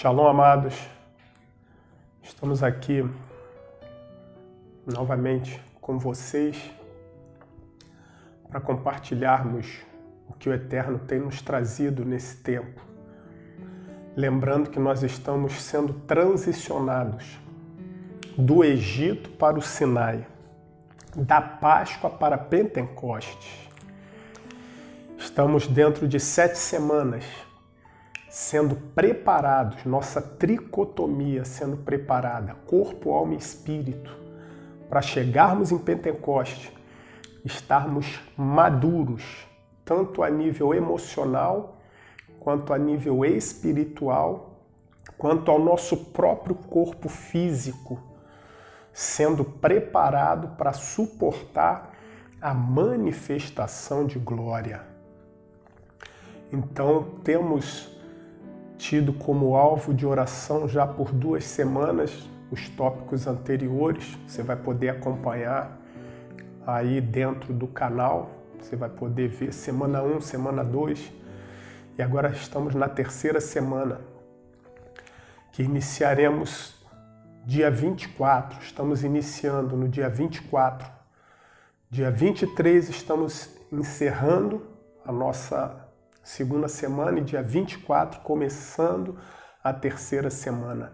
Shalom, amados. Estamos aqui novamente com vocês para compartilharmos o que o Eterno tem nos trazido nesse tempo. Lembrando que nós estamos sendo transicionados do Egito para o Sinai, da Páscoa para Pentecostes. Estamos dentro de 7 semanas sendo preparados, nossa tricotomia sendo preparada, corpo, alma e espírito, para chegarmos em Pentecostes, estarmos maduros, tanto a nível emocional, quanto a nível espiritual, quanto ao nosso próprio corpo físico, sendo preparado para suportar a manifestação de glória. Então, temos tido como alvo de oração já por 2 semanas os tópicos anteriores. Você vai poder acompanhar aí dentro do canal, você vai poder ver semana 1, semana 2, e agora estamos na 3ª semana, que iniciaremos dia 24, estamos iniciando no dia 24, dia 23 estamos encerrando a nossa 2ª semana e dia 24 começando a 3ª semana.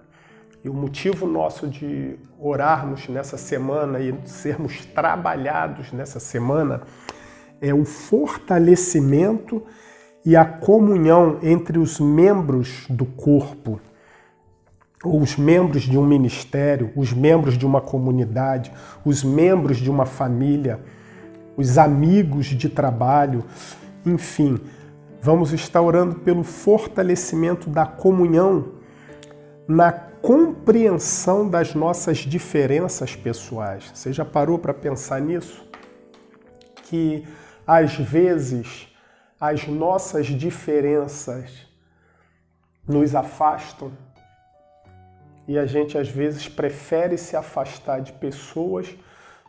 E o motivo nosso de orarmos nessa semana e sermos trabalhados nessa semana é o fortalecimento e a comunhão entre os membros do corpo, ou os membros de um ministério, os membros de uma comunidade, os membros de uma família, os amigos de trabalho, enfim. Vamos estar orando pelo fortalecimento da comunhão na compreensão das nossas diferenças pessoais. Você já parou para pensar nisso? Que, às vezes, as nossas diferenças nos afastam e a gente, às vezes, prefere se afastar de pessoas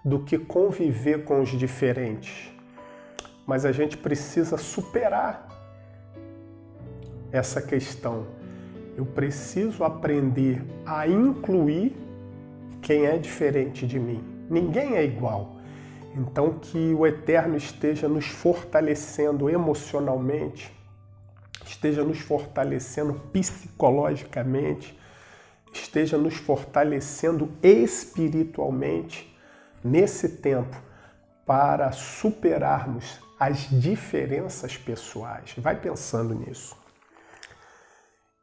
do que conviver com os diferentes. Mas a gente precisa superar essa questão. Eu preciso aprender a incluir quem é diferente de mim. Ninguém é igual. Então, que o Eterno esteja nos fortalecendo emocionalmente, esteja nos fortalecendo psicologicamente, esteja nos fortalecendo espiritualmente nesse tempo para superarmos as diferenças pessoais. Vai pensando nisso.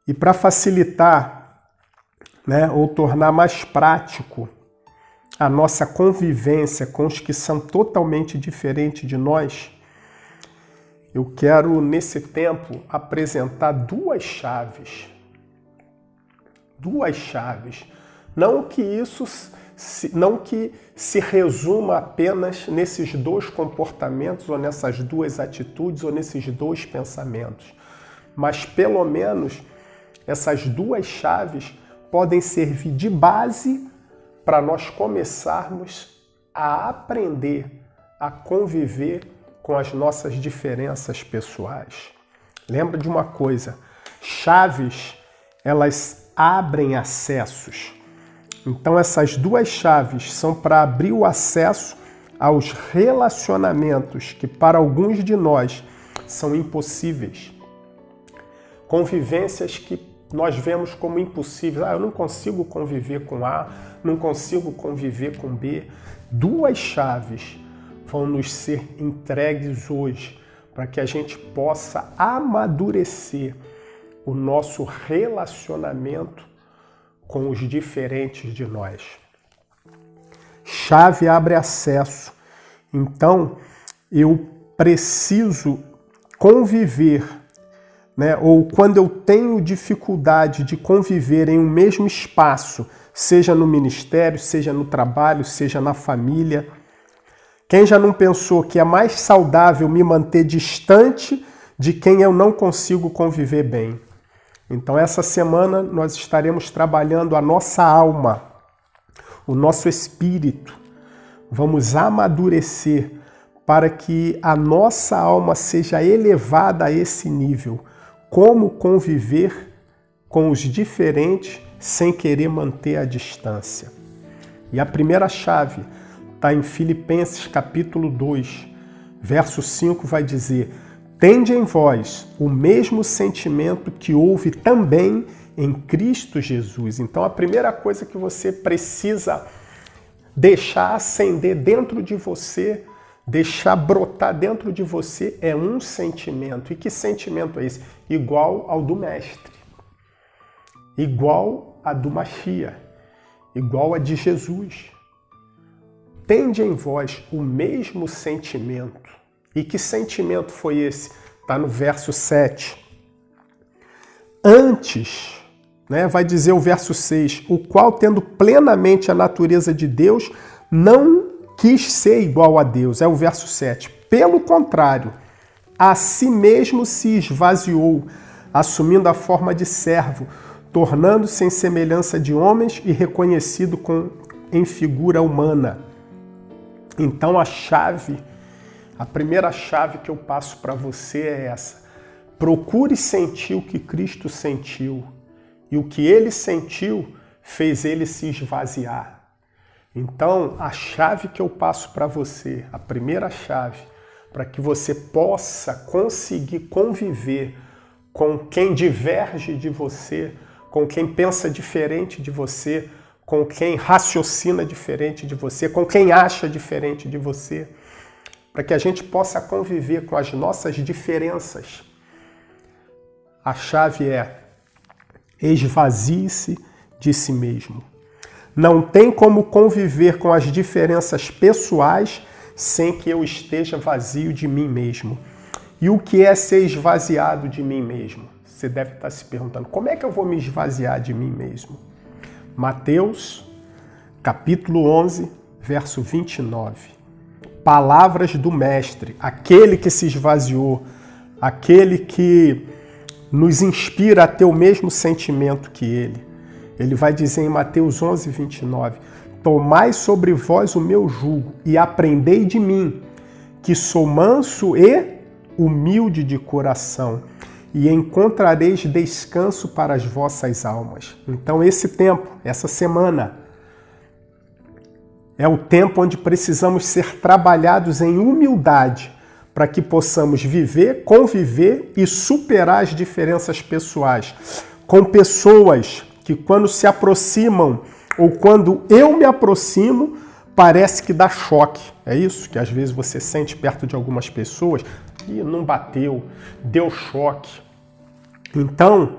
E para facilitar, ou tornar mais prático a nossa convivência com os que são totalmente diferentes de nós, eu quero, nesse tempo, apresentar 2 chaves. 2 chaves. Não que se resuma apenas nesses 2 comportamentos, ou nessas 2 atitudes, ou nesses 2 pensamentos, mas pelo menos essas 2 chaves podem servir de base para nós começarmos a aprender a conviver com as nossas diferenças pessoais. Lembra de uma coisa, chaves, elas abrem acessos. Então essas 2 chaves são para abrir o acesso aos relacionamentos que para alguns de nós são impossíveis. Convivências que nós vemos como impossíveis. Eu não consigo conviver com A, não consigo conviver com B. 2 chaves vão nos ser entregues hoje para que a gente possa amadurecer o nosso relacionamento com os diferentes de nós. Chave abre acesso. Então, eu preciso conviver, ou quando eu tenho dificuldade de conviver em um mesmo espaço, seja no ministério, seja no trabalho, seja na família. Quem já não pensou que é mais saudável me manter distante de quem eu não consigo conviver bem? Então, essa semana nós estaremos trabalhando a nossa alma, o nosso espírito. Vamos amadurecer para que a nossa alma seja elevada a esse nível. Como conviver com os diferentes sem querer manter a distância. E a primeira chave está em Filipenses capítulo 2, verso 5, vai dizer: tende em vós o mesmo sentimento que houve também em Cristo Jesus. Então a primeira coisa que você precisa deixar acender dentro de você, deixar brotar dentro de você é um sentimento. E que sentimento é esse? Igual ao do Mestre, igual a do Mashiach, igual a de Jesus. Tende em vós o mesmo sentimento. E que sentimento foi esse? Está no verso 7. Antes, vai dizer o verso 6, o qual, tendo plenamente a natureza de Deus, não quis ser igual a Deus. É o verso 7. Pelo contrário, a si mesmo se esvaziou, assumindo a forma de servo, tornando-se em semelhança de homens e reconhecido em figura humana. Então a primeira chave que eu passo para você é essa. Procure sentir o que Cristo sentiu. E o que ele sentiu fez ele se esvaziar. Então, a chave que eu passo para você, a primeira chave, para que você possa conseguir conviver com quem diverge de você, com quem pensa diferente de você, com quem raciocina diferente de você, com quem acha diferente de você, para que a gente possa conviver com as nossas diferenças. A chave é: esvazie-se de si mesmo. Não tem como conviver com as diferenças pessoais sem que eu esteja vazio de mim mesmo. E o que é ser esvaziado de mim mesmo? Você deve estar se perguntando, como é que eu vou me esvaziar de mim mesmo? Mateus, capítulo 11, verso 29. Palavras do Mestre, aquele que se esvaziou, aquele que nos inspira a ter o mesmo sentimento que ele. Ele vai dizer em Mateus 11, 29, tomai sobre vós o meu jugo e aprendei de mim, que sou manso e humilde de coração, e encontrareis descanso para as vossas almas. Então esse tempo, essa semana, é o tempo onde precisamos ser trabalhados em humildade para que possamos viver, conviver e superar as diferenças pessoais com pessoas que quando se aproximam ou quando eu me aproximo, parece que dá choque. É isso que às vezes você sente perto de algumas pessoas e não bateu, deu choque. Então,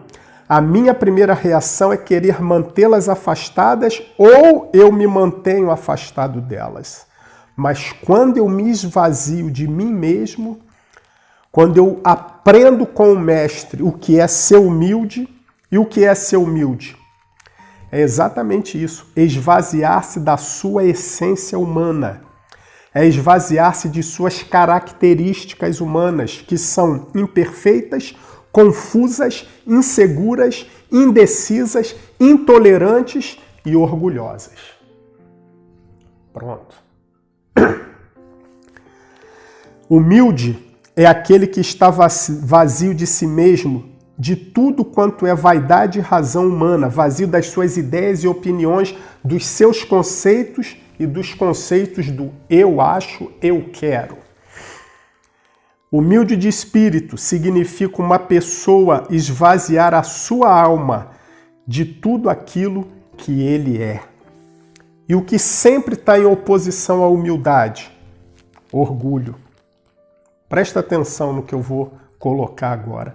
a minha primeira reação é querer mantê-las afastadas ou eu me mantenho afastado delas. Mas quando eu me esvazio de mim mesmo, quando eu aprendo com o Mestre o que é ser humilde, e o que é ser humilde? É exatamente isso, esvaziar-se da sua essência humana, é esvaziar-se de suas características humanas, que são imperfeitas, confusas, inseguras, indecisas, intolerantes e orgulhosas. Pronto. Humilde é aquele que está vazio de si mesmo, de tudo quanto é vaidade e razão humana, vazio das suas ideias e opiniões, dos seus conceitos e dos conceitos do eu acho, eu quero. Humilde de espírito significa uma pessoa esvaziar a sua alma de tudo aquilo que ele é. E o que sempre está em oposição à humildade? Orgulho. Presta atenção no que eu vou colocar agora.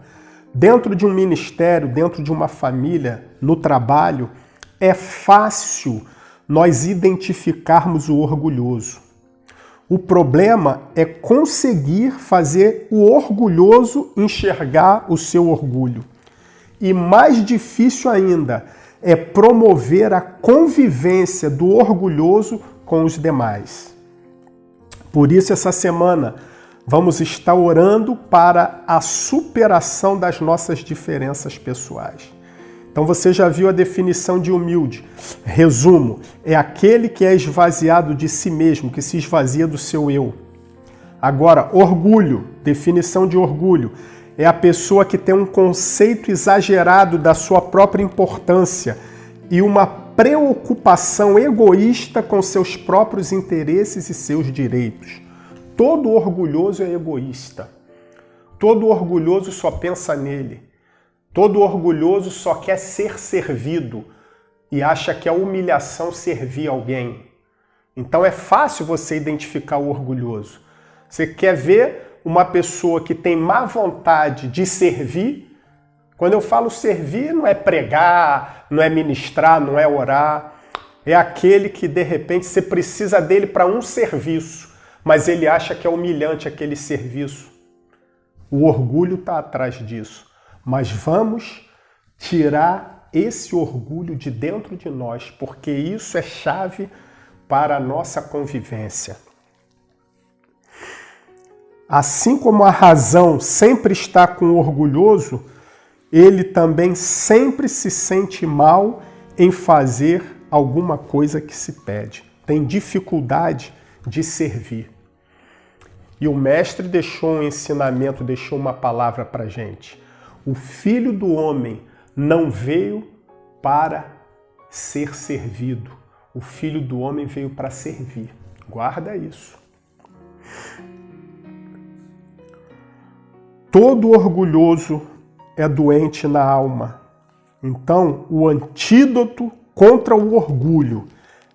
Dentro de um ministério, dentro de uma família, no trabalho, é fácil nós identificarmos o orgulhoso. O problema é conseguir fazer o orgulhoso enxergar o seu orgulho. E mais difícil ainda é promover a convivência do orgulhoso com os demais. Por isso, essa semana, vamos estar orando para a superação das nossas diferenças pessoais. Então você já viu a definição de humilde. Resumo, é aquele que é esvaziado de si mesmo, que se esvazia do seu eu. Agora, orgulho, definição de orgulho, é a pessoa que tem um conceito exagerado da sua própria importância e uma preocupação egoísta com seus próprios interesses e seus direitos. Todo orgulhoso é egoísta. Todo orgulhoso só pensa nele. Todo orgulhoso só quer ser servido e acha que é humilhação servir alguém. Então é fácil você identificar o orgulhoso. Você quer ver uma pessoa que tem má vontade de servir? Quando eu falo servir, não é pregar, não é ministrar, não é orar. É aquele que, de repente, você precisa dele para um serviço, mas ele acha que é humilhante aquele serviço. O orgulho está atrás disso. Mas vamos tirar esse orgulho de dentro de nós, porque isso é chave para a nossa convivência. Assim como a razão sempre está com o orgulhoso, ele também sempre se sente mal em fazer alguma coisa que se pede. Tem dificuldade de servir. E o mestre deixou um ensinamento, deixou uma palavra para a gente. O Filho do Homem não veio para ser servido. O Filho do Homem veio para servir. Guarda isso. Todo orgulhoso é doente na alma. Então, o antídoto contra o orgulho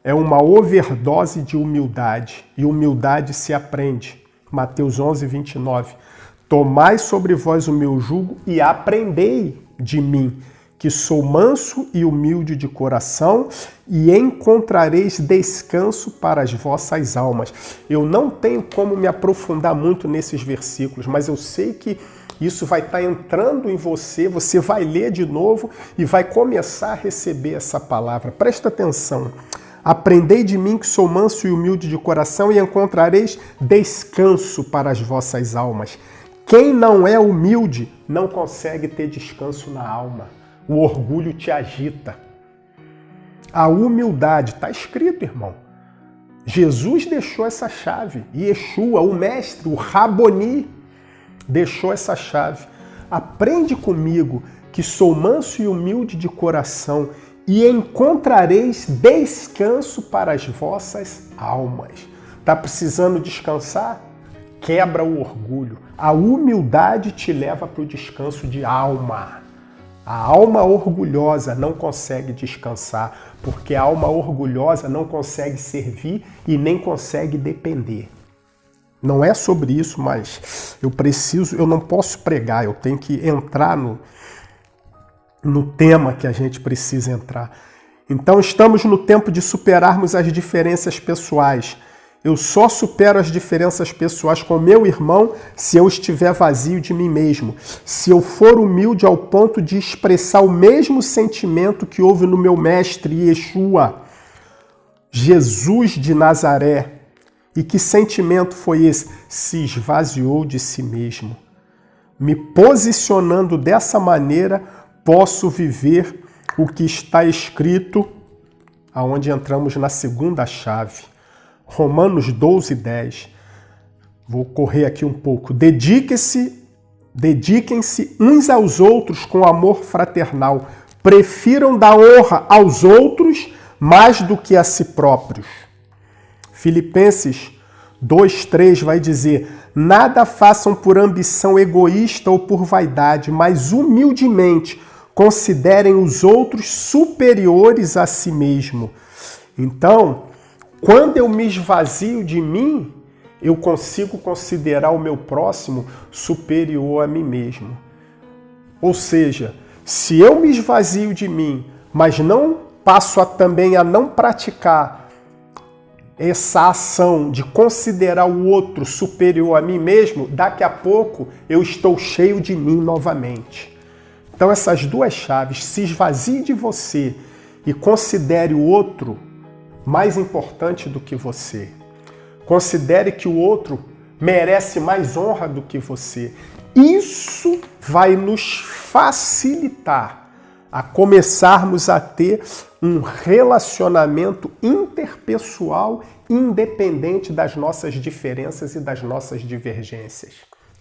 é uma overdose de humildade. E humildade se aprende. Mateus 11, 29. Tomai sobre vós o meu jugo e aprendei de mim, que sou manso e humilde de coração, e encontrareis descanso para as vossas almas. Eu não tenho como me aprofundar muito nesses versículos, mas eu sei que isso vai estar entrando em você, você vai ler de novo e vai começar a receber essa palavra. Presta atenção. Aprendei de mim que sou manso e humilde de coração e encontrareis descanso para as vossas almas. Quem não é humilde não consegue ter descanso na alma. O orgulho te agita. A humildade, está escrito, irmão. Jesus deixou essa chave. Yeshua, o mestre, o Raboni, deixou essa chave. Aprende comigo que sou manso e humilde de coração e encontrareis descanso para as vossas almas. Está precisando descansar? Quebra o orgulho. A humildade te leva para o descanso de alma. A alma orgulhosa não consegue descansar, porque a alma orgulhosa não consegue servir e nem consegue depender. Não é sobre isso, mas eu não posso pregar, eu tenho que entrar no tema que a gente precisa entrar. Então estamos no tempo de superarmos as diferenças pessoais. Eu só supero as diferenças pessoais com meu irmão se eu estiver vazio de mim mesmo. Se eu for humilde ao ponto de expressar o mesmo sentimento que houve no meu mestre Yeshua, Jesus de Nazaré. E que sentimento foi esse? Se esvaziou de si mesmo. Me posicionando dessa maneira, posso viver o que está escrito, aonde entramos na segunda chave. Romanos 12, 10. Vou correr aqui um pouco. Dediquem-se uns aos outros com amor fraternal. Prefiram dar honra aos outros mais do que a si próprios. Filipenses 2:3 vai dizer: nada façam por ambição egoísta ou por vaidade, mas humildemente considerem os outros superiores a si mesmo. Então, quando eu me esvazio de mim, eu consigo considerar o meu próximo superior a mim mesmo. Ou seja, se eu me esvazio de mim, mas não passo também a não praticar essa ação de considerar o outro superior a mim mesmo, daqui a pouco eu estou cheio de mim novamente. Então essas duas chaves, se esvazie de você e considere o outro mais importante do que você. Considere que o outro merece mais honra do que você. Isso vai nos facilitar a começarmos a ter um relacionamento interpessoal independente das nossas diferenças e das nossas divergências.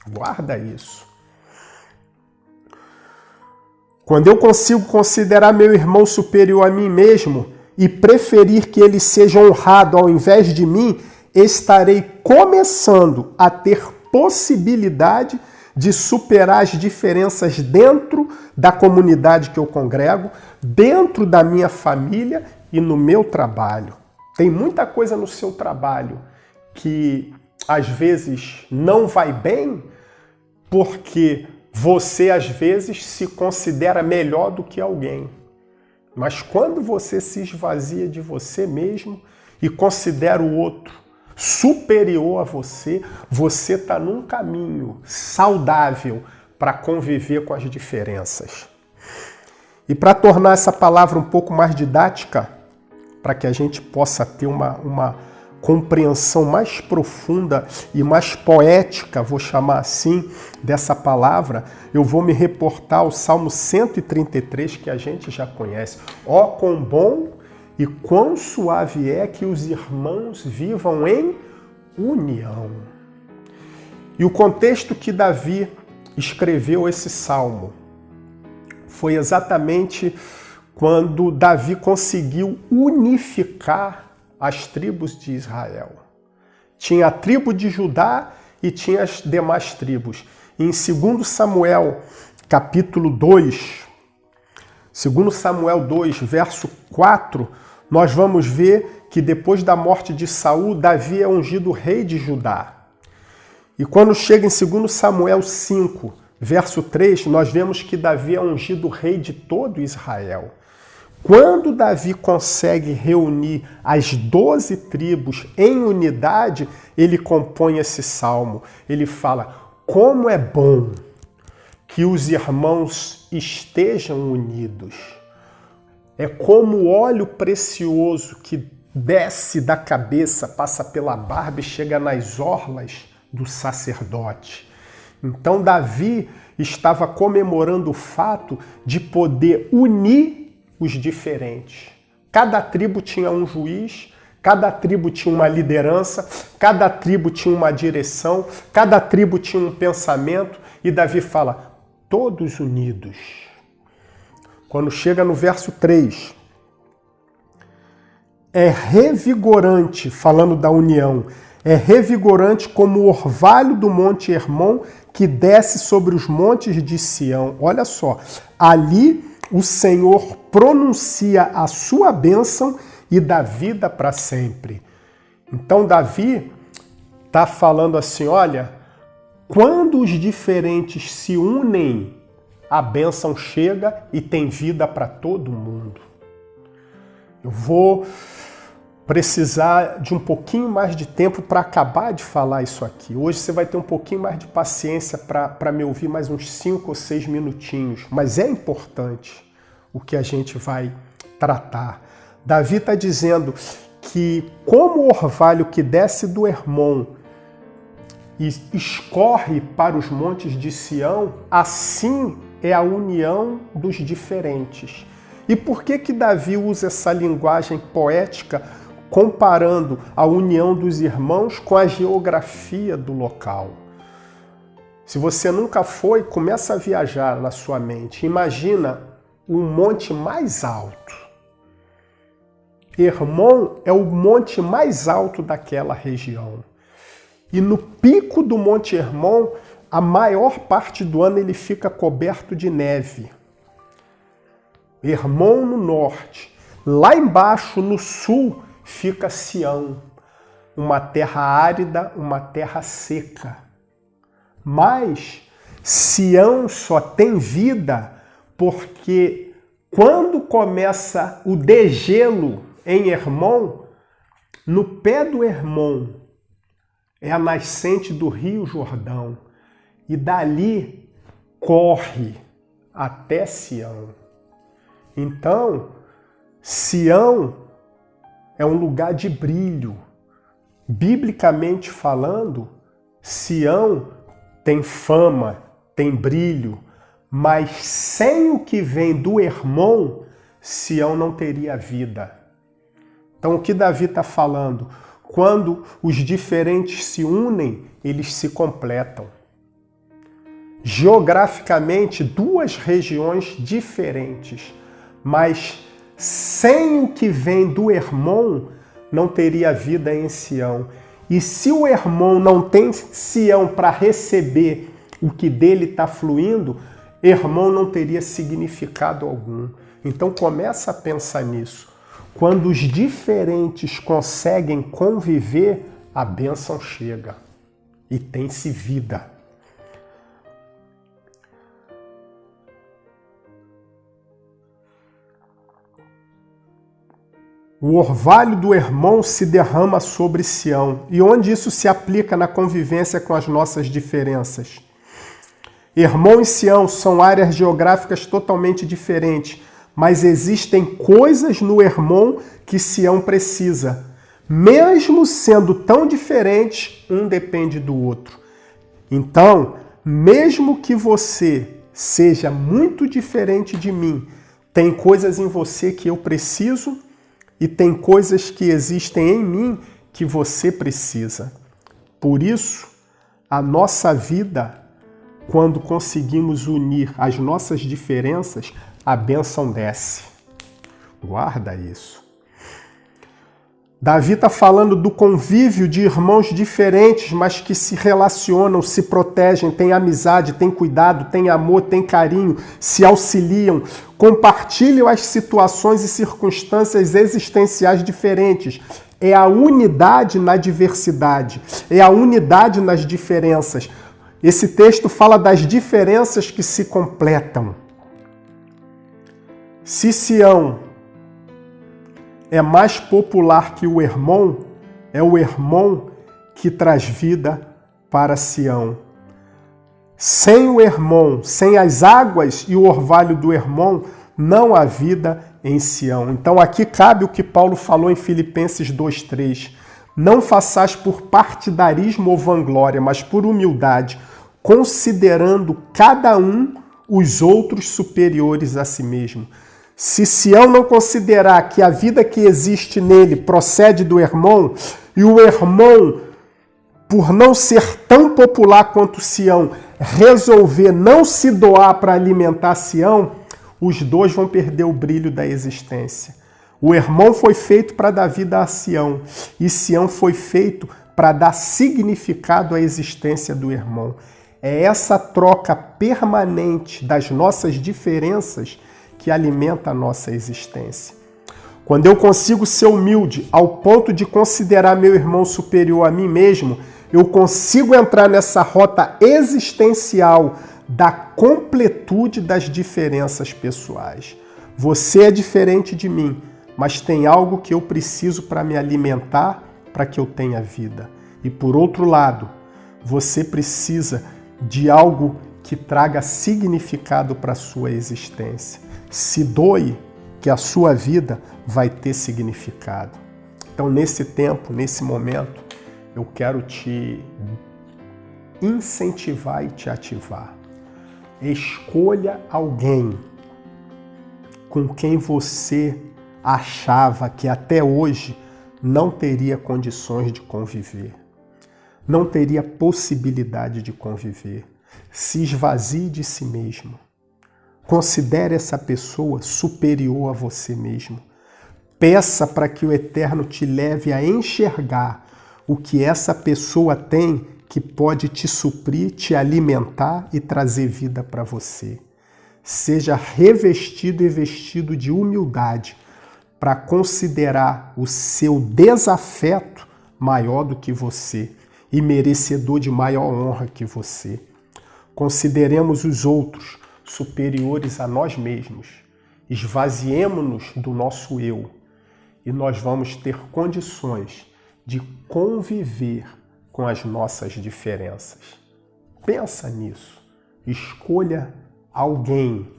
Guarda isso. Quando eu consigo considerar meu irmão superior a mim mesmo e preferir que ele seja honrado ao invés de mim, estarei começando a ter possibilidade de superar as diferenças dentro da comunidade que eu congrego, dentro da minha família e no meu trabalho. Tem muita coisa no seu trabalho que às vezes não vai bem porque você às vezes se considera melhor do que alguém. Mas quando você se esvazia de você mesmo e considera o outro superior a você, você está num caminho saudável para conviver com as diferenças. E para tornar essa palavra um pouco mais didática, para que a gente possa ter uma compreensão mais profunda e mais poética, vou chamar assim, dessa palavra, eu vou me reportar ao Salmo 133, que a gente já conhece. Ó, quão bom e quão suave é que os irmãos vivam em união. E o contexto que Davi escreveu esse salmo foi exatamente quando Davi conseguiu unificar as tribos de Israel. Tinha a tribo de Judá e tinha as demais tribos. E em 2 Samuel, capítulo 2, 2 Samuel 2, verso 4, nós vamos ver que depois da morte de Saul, Davi é ungido rei de Judá. E quando chega em 2 Samuel 5, verso 3, nós vemos que Davi é ungido rei de todo Israel. Quando Davi consegue reunir as 12 tribos em unidade, ele compõe esse salmo. Ele fala, como é bom que os irmãos estejam unidos. É como o óleo precioso que desce da cabeça, passa pela barba e chega nas orlas do sacerdote. Então Davi estava comemorando o fato de poder unir os diferentes. Cada tribo tinha um juiz, cada tribo tinha uma liderança, cada tribo tinha uma direção, cada tribo tinha um pensamento, e Davi fala, todos unidos. Quando chega no verso 3, é revigorante, falando da união, é revigorante como o orvalho do Monte Hermon que desce sobre os montes de Sião. Olha só, ali o Senhor pronuncia a sua bênção e dá vida para sempre. Então Davi está falando assim, olha, quando os diferentes se unem, a bênção chega e tem vida para todo mundo. Eu vou precisar de um pouquinho mais de tempo para acabar de falar isso aqui. Hoje você vai ter um pouquinho mais de paciência para me ouvir mais uns 5 ou 6 minutinhos, mas é importante o que a gente vai tratar. Davi está dizendo que como o orvalho que desce do Hermon e escorre para os montes de Sião, assim é a união dos diferentes. E por que Davi usa essa linguagem poética comparando a união dos irmãos com a geografia do local? Se você nunca foi, começa a viajar na sua mente. Imagina um monte mais alto. Hermon é o monte mais alto daquela região. E no pico do Monte Hermon, a maior parte do ano ele fica coberto de neve. Hermon no norte. Lá embaixo, no sul, fica Sião, uma terra árida, uma terra seca. Mas Sião só tem vida porque quando começa o degelo em Hermon, no pé do Hermon é a nascente do Rio Jordão e dali corre até Sião. Então, Sião é um lugar de brilho. Biblicamente falando, Sião tem fama, tem brilho, mas sem o que vem do Hermon, Sião não teria vida. Então o que Davi está falando? Quando os diferentes se unem, eles se completam. geograficamente duas regiões diferentes, mas sem o que vem do Hermon, não teria vida em Sião. E se o Hermon não tem Sião para receber o que dele está fluindo, Hermon não teria significado algum. Então começa a pensar nisso. Quando os diferentes conseguem conviver, a bênção chega e tem-se vida. O orvalho do Hermon se derrama sobre Sião. E onde isso se aplica na convivência com as nossas diferenças? Hermon e Sião são áreas geográficas totalmente diferentes, mas existem coisas no Hermon que Sião precisa. Mesmo sendo tão diferentes, um depende do outro. Então, mesmo que você seja muito diferente de mim, tem coisas em você que eu preciso e tem coisas que existem em mim que você precisa. Por isso, a nossa vida, quando conseguimos unir as nossas diferenças, a bênção desce. Guarda isso. Davi está falando do convívio de irmãos diferentes, mas que se relacionam, se protegem, têm amizade, têm cuidado, têm amor, têm carinho, se auxiliam, compartilham as situações e circunstâncias existenciais diferentes. É a unidade na diversidade, é a unidade nas diferenças. Esse texto fala das diferenças que se completam. Se Sião é mais popular que o Hermon, é o Hermon que traz vida para Sião. Sem o Hermon, sem as águas e o orvalho do Hermon, não há vida em Sião. Então aqui cabe o que Paulo falou em Filipenses 2:3. Não façais por partidarismo ou vanglória, mas por humildade, considerando cada um os outros superiores a si mesmo. Se Sião não considerar que a vida que existe nele procede do Hermon, e o Hermon, por não ser tão popular quanto Sião, resolver não se doar para alimentar Sião, os dois vão perder o brilho da existência. O Hermon foi feito para dar vida a Sião, e Sião foi feito para dar significado à existência do Hermon. É essa troca permanente das nossas diferenças que alimenta a nossa existência. Quando eu consigo ser humilde ao ponto de considerar meu irmão superior a mim mesmo, eu consigo entrar nessa rota existencial da completude das diferenças pessoais. Você é diferente de mim, mas tem algo que eu preciso para me alimentar, para que eu tenha vida. E por outro lado, você precisa de algo que traga significado para a sua existência. Se doe, que a sua vida vai ter significado. Então, nesse tempo, nesse momento, eu quero te incentivar e te ativar. Escolha alguém com quem você achava que até hoje não teria condições de conviver, não teria possibilidade de conviver. Se esvazie de si mesmo. Considere essa pessoa superior a você mesmo. Peça para que o Eterno te leve a enxergar o que essa pessoa tem que pode te suprir, te alimentar e trazer vida para você. Seja revestido e vestido de humildade para considerar o seu desafeto maior do que você e merecedor de maior honra que você. Consideremos os outros superiores a nós mesmos. Esvaziemo-nos do nosso eu e nós vamos ter condições de conviver com as nossas diferenças. Pensa nisso. Escolha alguém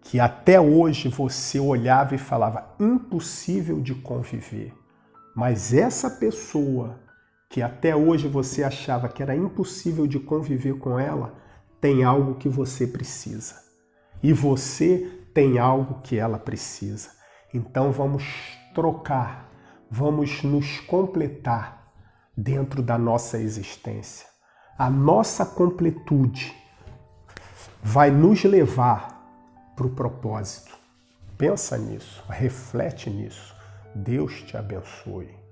que até hoje você olhava e falava impossível de conviver. Mas essa pessoa que até hoje você achava que era impossível de conviver com ela, tem algo que você precisa. E você tem algo que ela precisa. Então vamos trocar, vamos nos completar dentro da nossa existência. A nossa completude vai nos levar para o propósito. Pensa nisso, reflete nisso. Deus te abençoe.